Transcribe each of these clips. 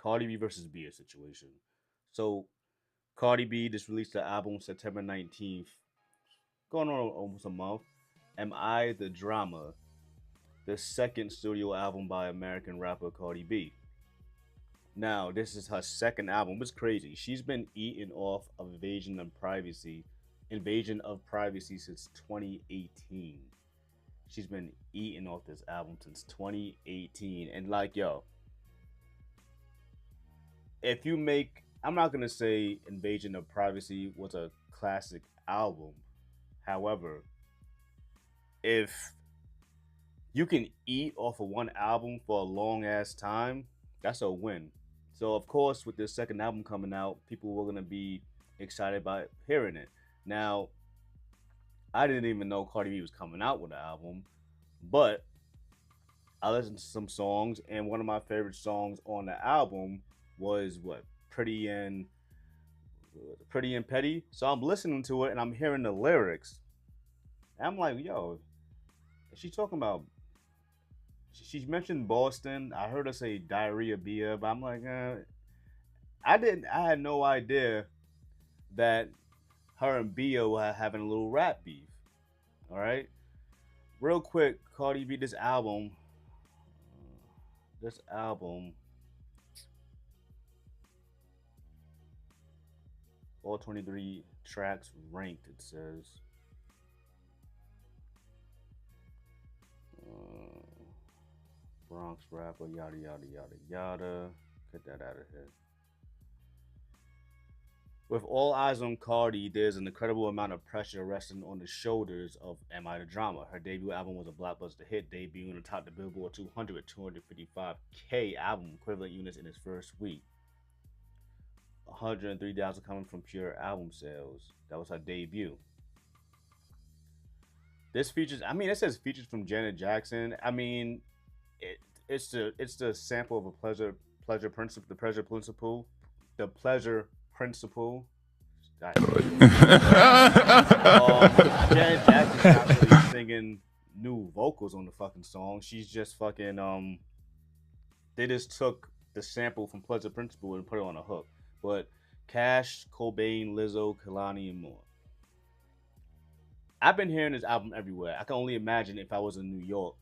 Cardi B versus Bia situation. So Cardi B just released the album September 19th, going on almost a month. Am I the Drama, the second studio album by American rapper Cardi B. Now, this is her second album. It's crazy. She's been eating off of Invasion of Privacy since 2018. She's been eating off this album since 2018. And like, yo, if you make, I'm not gonna say Invasion of Privacy was a classic album. However, if you can eat off of one album for a long ass time, that's a win. So of course, with this second album coming out, people were gonna be excited about hearing it. Now, I didn't even know Cardi B was coming out with an album, but I listened to some songs, and one of my favorite songs on the album was what Pretty and Petty. So I'm listening to it, and I'm hearing the lyrics. And I'm like, yo, is she talking about? She mentioned Boston. I heard her say diarrhea beer, but I'm like, I didn't. I had no idea that her and Bia were having a little rap beef. All right, real quick, Cardi B, this album, all 23 tracks ranked. It says. Bronx rapper, yada yada yada yada. Get that out of here. With all eyes on Cardi, there's an incredible amount of pressure resting on the shoulders of Am I the Drama. Her debut album was a blockbuster hit, debuting atop the Billboard 200 with 255K album equivalent units in its first week. 103,000 coming from pure album sales. That was her debut. This features, I mean, it says features from Janet Jackson. I mean, it's the sample of a pleasure principle, the pleasure principle. Janet Jackson's not really singing new vocals on the fucking song. She's just fucking. They just took the sample from Pleasure Principle and put it on a hook. But Cash, Cobain, Lizzo, Kalani, and more. I've been hearing this album everywhere. I can only imagine if I was in New York,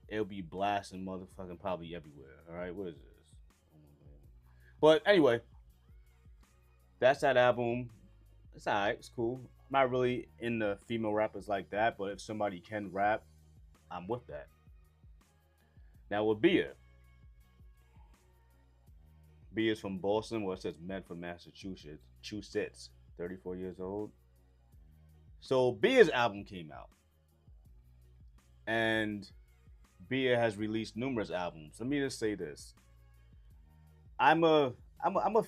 it'll be blasting motherfucking probably everywhere. All right, what is this? But anyway, that's that album. It's alright. It's cool. I'm not really into female rappers like that, but if somebody can rap, I'm with that. Now with Bia. Bia's from Boston, where it says Med from Massachusetts, 34 years old. So Bia's album came out, and Bia has released numerous albums. Let me just say this: I'm a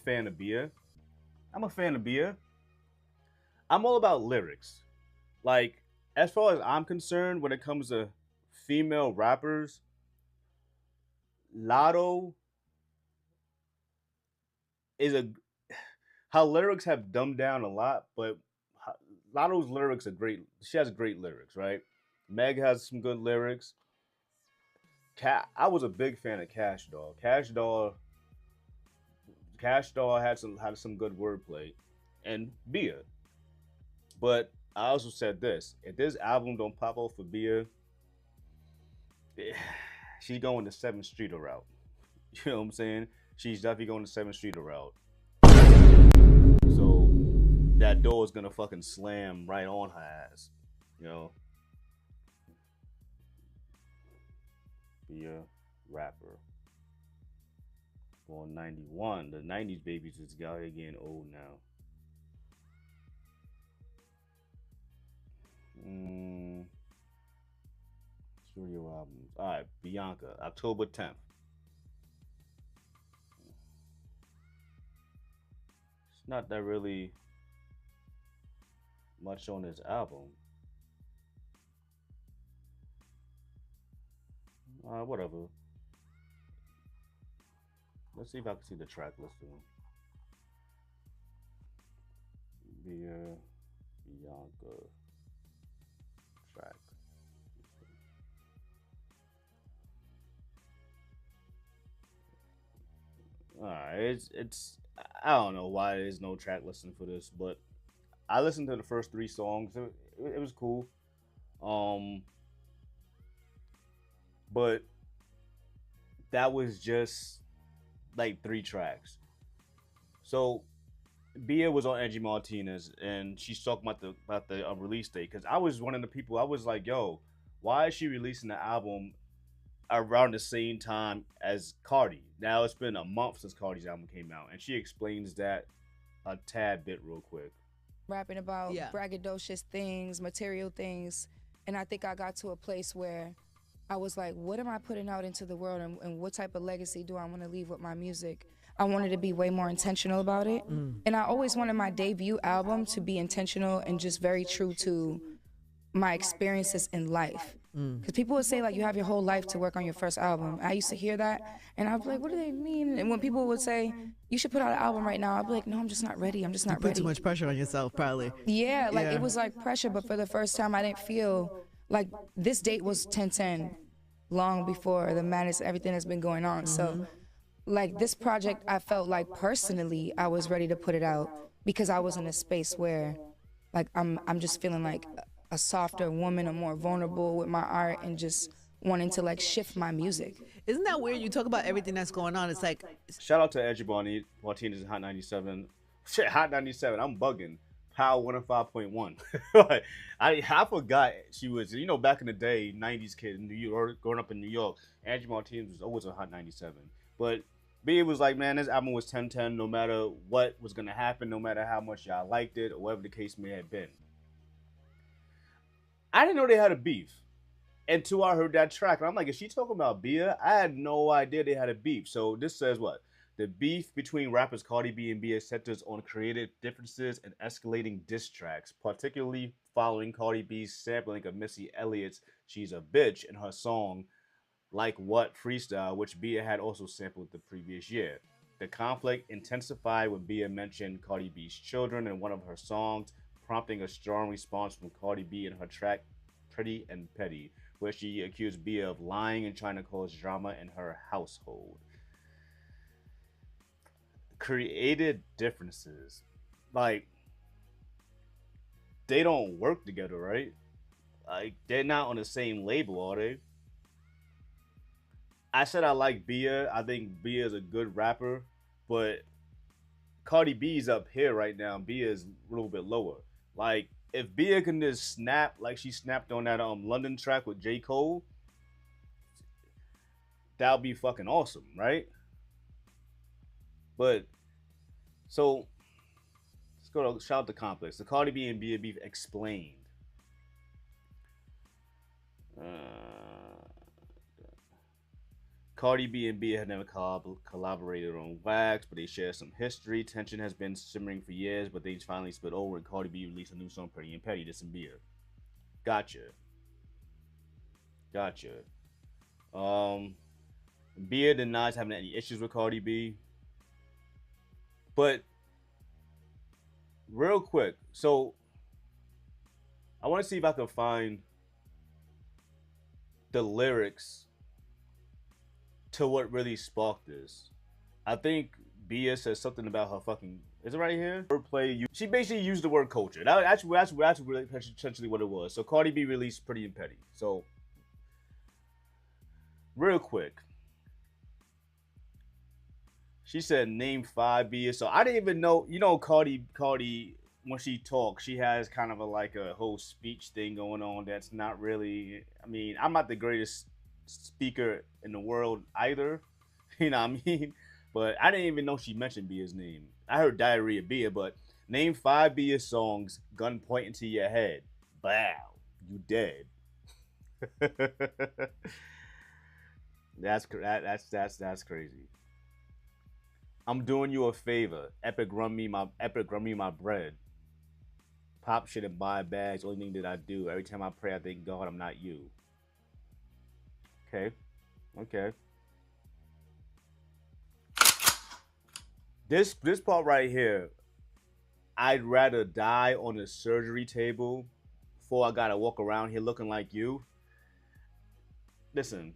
fan of Bia. I'm a fan of Bia. I'm all about lyrics. Like, as far as I'm concerned, when it comes to female rappers, Lotto is a her lyrics have dumbed down a lot, but Lotto's lyrics are great. She has great lyrics, right? Meg has some good lyrics. I was a big fan of Cash Doll. Cash Doll had some good wordplay, and Bia. But I also said this: if this album don't pop off for Bia, she's going the Seventh Street route. You know what I'm saying? She's definitely going the Seventh Street route. So that door is gonna fucking slam right on her ass. You know. Bia, rapper. Born 91. The 90s babies is out here getting old now. Studio albums. Alright, Bianca, October 10th. It's not that really much on this album. Whatever. Let's see if I can see the track listing. Bianca track. It's I don't know why there's no track listing for this, but I listened to the first three songs. It was cool. Um, but that was just like three tracks. So Bia was on Angie Martinez, and she's talking about the release date. Because I was one of the people. I was like, "Yo, why is she releasing the album around the same time as Cardi?" Now it's been a month since Cardi's album came out, and she explains that a tad bit real quick. Rapping about braggadocious things, material things. And I think I got to a place where I was like, what am I putting out into the world, and what type of legacy do I want to leave with my music? I wanted to be way more intentional about it. And I always wanted my debut album to be intentional and just very true to my experiences in life. Because people would say, like, you have your whole life to work on your first album. I used to hear that, and I'd be like, what do they mean? And when people would say, you should put out an album right now, I'd be like, no, I'm just not ready. I'm just not ready. Put too much pressure on yourself, probably. Yeah, like it was like pressure, but for the first time, I didn't feel like this date was 10/10, long before the madness, everything that's been going on. So, like this project, I felt like personally, I was ready to put it out because I was in a space where, like, I'm just feeling like a softer woman, or more vulnerable with my art, and just wanting to like shift my music. Isn't that weird? You talk about everything that's going on. It's like, Shout out to Edgy Martinez and Hot 97. Shit, Hot 97. I'm bugging. Power 105.1. Like, I forgot she was, back in the day, 90s kid in New York, growing up in New York. Angie Martinez was always on Hot 97. But B was like, man, this album was 10/10 no matter what was going to happen, no matter how much y'all liked it, or whatever the case may have been. I didn't know they had a beef until I heard that track. And I'm like, is she talking about Bia? I had no idea they had a beef. So this says what? The beef between rappers Cardi B and Bia centers on creative differences and escalating diss tracks, particularly following Cardi B's sampling of Missy Elliott's She's a Bitch in her song Like What Freestyle, which Bia had also sampled the previous year. The conflict intensified when Bia mentioned Cardi B's children in one of her songs, prompting a strong response from Cardi B in her track Pretty and Petty, where she accused Bia of lying and trying to cause drama in her household. Created differences. Like, they don't work together, right? Like, they're not on the same label, are they? I said I like Bia. I think Bia is a good rapper, but Cardi B's up here right now. Bia is a little bit lower. Like, if Bia can just snap like she snapped on that London track with J. Cole, that would be fucking awesome, right? But so let's go to shout out the complex. The Cardi B and Bia beef explained. Cardi B and Bia had never collaborated on Wax, but they share some history. Tension has been simmering for years, but they finally split over and Cardi B released a new song, Pretty and Petty. This and Bia. Gotcha. Bia denies having any issues with Cardi B. But real quick, so I want to see if I can find the lyrics to what really sparked this. I think Bia says something about her fucking. Is it right here? Wordplay. She basically used the word culture. That's really essentially what it was. So Cardi B released Pretty and Petty. So real quick, she said name 5 Bia. So I didn't even know. Cardi when she talks, she has kind of a whole speech thing going on. That's not really. I mean, I'm not the greatest speaker in the world either, you know what I mean? But I didn't even know she mentioned Bia's name. I heard Diarrhea Bia, but name 5 Bia songs, gun pointing to your head. Bow, you dead. That's crazy. I'm doing you a favor. Epic run me my bread. Pop shit and buy bags. Only thing that I do. Every time I pray, I thank God I'm not you. Okay. This part right here, I'd rather die on a surgery table before I gotta walk around here looking like you. Listen,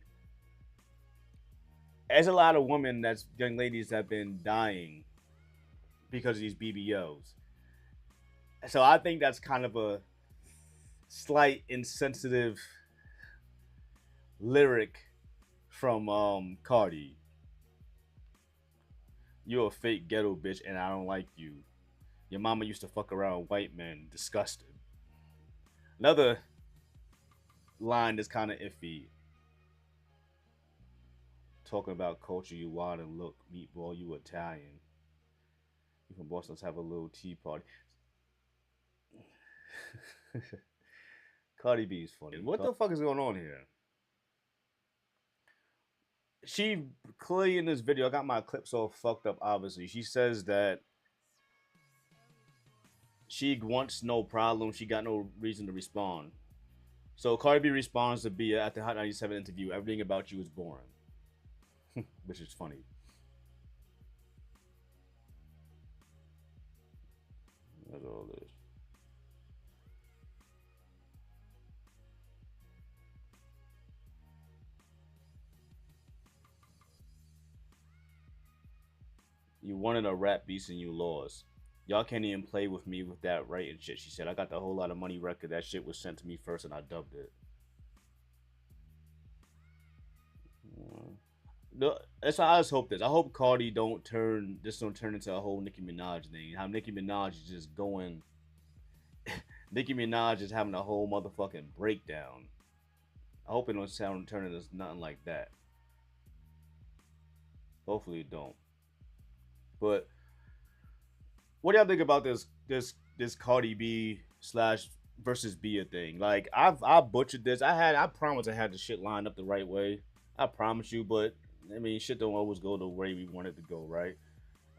there's a lot of women that's young ladies that have been dying because of these BBLs. So I think that's kind of a slight insensitive lyric from Cardi. You're a fake ghetto bitch and I don't like you. Your mama used to fuck around with white men. Disgusted. Another line that's kind of iffy. Talking about culture, you wild and look. Meatball, you Italian. You from Boston, let's have a little tea party. Cardi B is funny. What the fuck is going on here? She clearly in this video, I got my clips all fucked up, obviously. She says that she wants no problem. She got no reason to respond. So Cardi B responds to Bia at the Hot 97 interview, everything about you is boring. Which is funny. That's all this. You wanted a rap beast and you lost. Y'all can't even play with me with that right and shit. She said, I got the whole lot of money record. That shit was sent to me first and I dubbed it. No, that's how I just hope this. I hope Cardi don't turn into a whole Nicki Minaj thing. How Nicki Minaj is just going. Nicki Minaj is having a whole motherfucking breakdown. I hope it don't turn into nothing like that. Hopefully it don't. But what do y'all think about this Cardi B / versus Bia thing? Like I butchered this. I promise I had the shit lined up the right way. I promise you, but I mean shit don't always go the way we want it to go, right?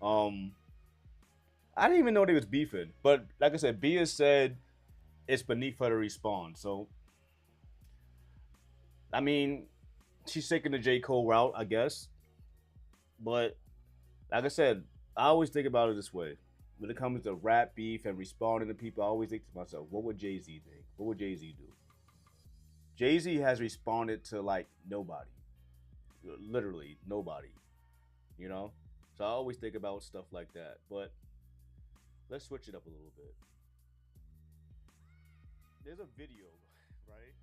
I didn't even know they was beefing. But like I said, Bia said it's beneath her to respond. So I mean, she's taking the J. Cole route, I guess. But like I said, I always think about it this way. When it comes to rap beef and responding to people, I always think to myself, what would Jay-Z think? What would Jay-Z do? Jay-Z has responded to like nobody. Literally nobody. You know? So I always think about stuff like that. But let's switch it up a little bit. There's a video, right?